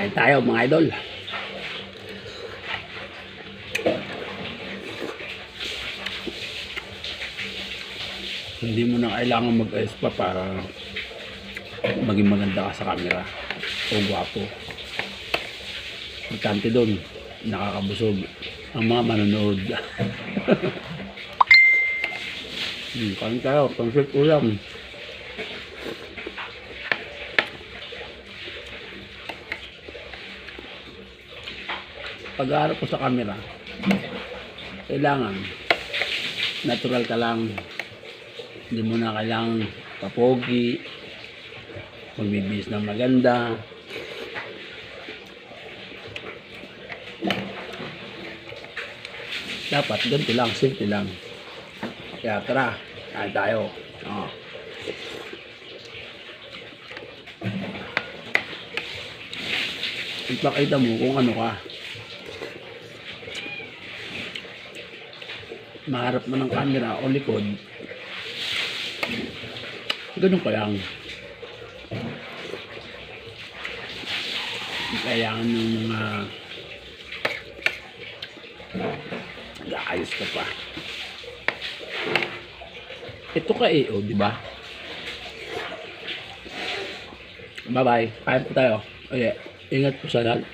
Kain tayo mga idol. Hindi mo na kailangan mag-ayos pa para maging maganda ka sa camera o gwapo. Importante doon, nakakabusog ang mga manonood. Kain tayo, pansit ulam. Pag-aarap ko sa camera, kailangan natural ka lang. Hindi mo na kailangan papogi, magbibihis ng maganda. Dapat ganito lang, simple lang. Kaya tara, kain tayo. Ipakita mo kung ano ka. Maharap mo ng camera o likod, ganun ka lang. Kailangan ng mga ayos ka pa. Ito ka eh, di ba? Bye bye. Kain po tayo. Okay. Ingat po sa lahat.